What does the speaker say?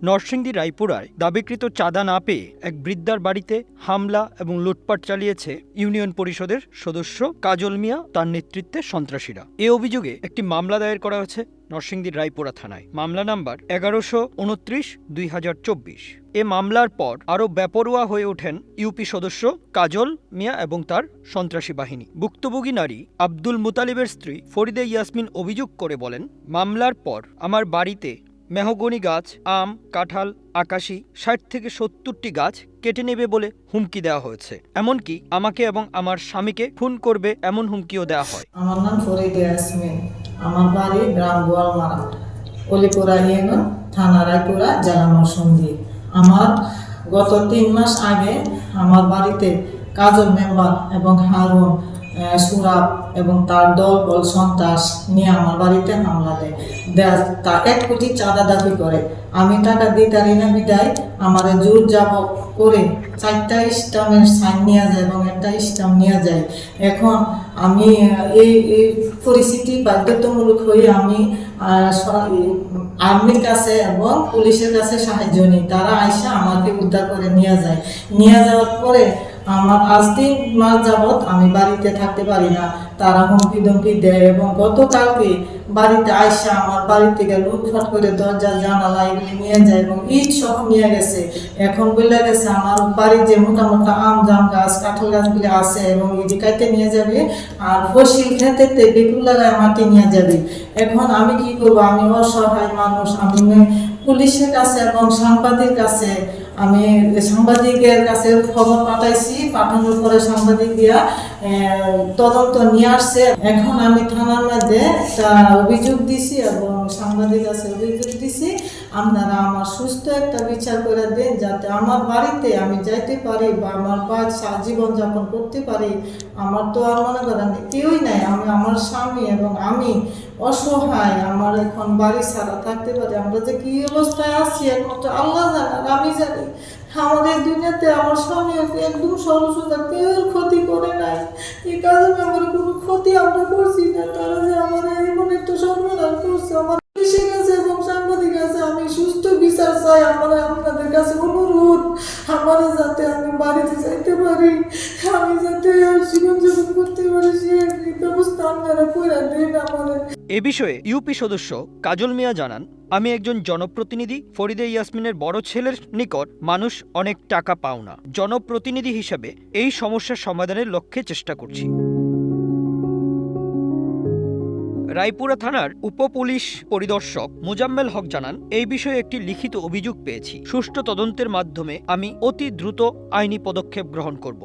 নরসিংদী রায়পুরায় দাবিকৃত চাঁদা না পেয়ে এক বৃদ্ধার বাড়িতে হামলা এবং লুটপাট চালিয়েছে ইউনিয়ন পরিষদের সদস্য কাজল মিয়া তার নেতৃত্বে সন্ত্রাসীরা। এ অভিযোগে একটি মামলা দায়ের করা হয়েছে নরসিংদীর রায়পুরা থানায়। মামলা নাম্বার 1129/2024। এ মামলার পর আরও বেপরোয়া হয়ে ওঠেন ইউপি সদস্য কাজল মিয়া এবং তার সন্ত্রাসী বাহিনী। ভুক্তভোগী নারী আব্দুল মুতালিবের স্ত্রী ফরিদা ইয়াসমিন অভিযোগ করে বলেন, মামলার পর আমার বাড়িতে মেহগনি গাছ, আম, কাঁঠাল, আকাশি 60 থেকে 70টি গাছ কেটে নেবে বলে হুমকি দেওয়া হয়েছে। এমনকি আমাকে এবং আমার স্বামীকে খুন করবে এমন হুমকিও দেওয়া হয়। আমার নাম ফরিদা ইয়াসমিন, আমার বাড়ি গ্রাম গোয়ালমারা, অলিপুরা ইউনিয়ন, থানা রায়পুরা, জেলা নরসিংদী। আমার গত 3 মাস আগে আমার বাড়িতে কাজল মেম্বার এবং হারুন সুরাব এবং তার দল সন্ত্রাস নিয়ে আমার বাড়িতে হামলা দেয়। তা 1 কোটি চাঁদা দাবি করে। আমি টাকা দিতে পারি না বিদায় আমার জোর যাব করে 4টা স্টাম্পের সাইন নিয়ে যায় এবং একটা স্টাম্প নিয়ে যায়। এখন আমি এই পরিস্থিতি বাধ্যতামূলক হয়ে আমি আর্মির কাছে এবং পুলিশের কাছে সাহায্য নিই। তারা আইসা আমাকে উদ্ধার করে নিয়ে যায়। নিয়ে যাওয়ার পরে আমার আজ 3 মাস যাবৎ আমি বাড়িতে থাকতে পারি না। তারা হুমকি ধমকি দেয় এবং গতকালকে বাড়িতে আইসা আমার বাড়ি থেকে লুটফাট করে দরজা জানালা এগুলি নিয়ে যায় এবং ইট সহ নিয়ে গেছে। এখন বলে গেছে আমার বাড়ির যে মোটামুটি আম, জাম গাছ, কাঁঠাল গাছগুলি আছে এবং এটি কাটতে নিয়ে যাবে আর ফসিল খেতে বেগুন লাগায় মাটি নিয়ে যাবে। এখন আমি কি করবো? আমি অসহায় মানুষ। আমি পুলিশের কাছে এবং সাংবাদিকের কাছে খবর পাঠাইছি। পাঠানোর পরে সাংবাদিক দিয়া তদন্ত নিয়ে আসছে। এখন আমি থানার মধ্যে একটা অভিযোগ দিছি এবং সাংবাদিক কাছে অভিযোগ দিছি, আপনারা আমার সুস্থ একটা বিচার করে দেন যাতে আমার বাড়িতে আমি যাইতে পারি বা আমার বাচ্চা জীবনযাপন করতে পারি। আমার তো আর মনে করেন কেউই নাই, আমি আমার স্বামী এবং আমি অসহায়। আমার এখন বাড়ি ছাড়া থাকতে পারি। আমরা যে কি অবস্থায় আছি একমাত্র আল্লাহ জানে আর আমি জানি। আমাদের দুনিয়াতে আমার স্বামী একদম সরসতা, কেউ ক্ষতি করে নাই। এই কাজে আমার কোনো ক্ষতি আমরা করছি না। তারা যে আমাদের এমন একটা সর্বনাশ করছে। আমার পুলিশের কাছে এবং সাংবাদিক কাছে আমি সুস্থ বিচার চাই। আপনাদের কাছে অনুরোধ, আমার যাতে আমি বাড়িতে যাইতে পারি, আমি যাতে জীবনযাপন করতে পারি, সে ব্যবস্থা আপনারা করে দেন আমাদের। এ বিষয়ে ইউপি সদস্য কাজল মিয়া জানান, আমি একজন জনপ্রতিনিধি। ফরিদা ইয়াসমিনের বড় ছেলের নিকট মানুষ অনেক টাকা পাও না। জনপ্রতিনিধি হিসাবে এই সমস্যার সমাধানের লক্ষ্যে চেষ্টা করছি। রায়পুরা থানার উপপুলিশ পরিদর্শক মোজাম্মেল হক জানান, এই বিষয়ে একটি লিখিত অভিযোগ পেয়েছি। সুষ্ঠু তদন্তের মাধ্যমে আমি অতি দ্রুত আইনি পদক্ষেপ গ্রহণ করব।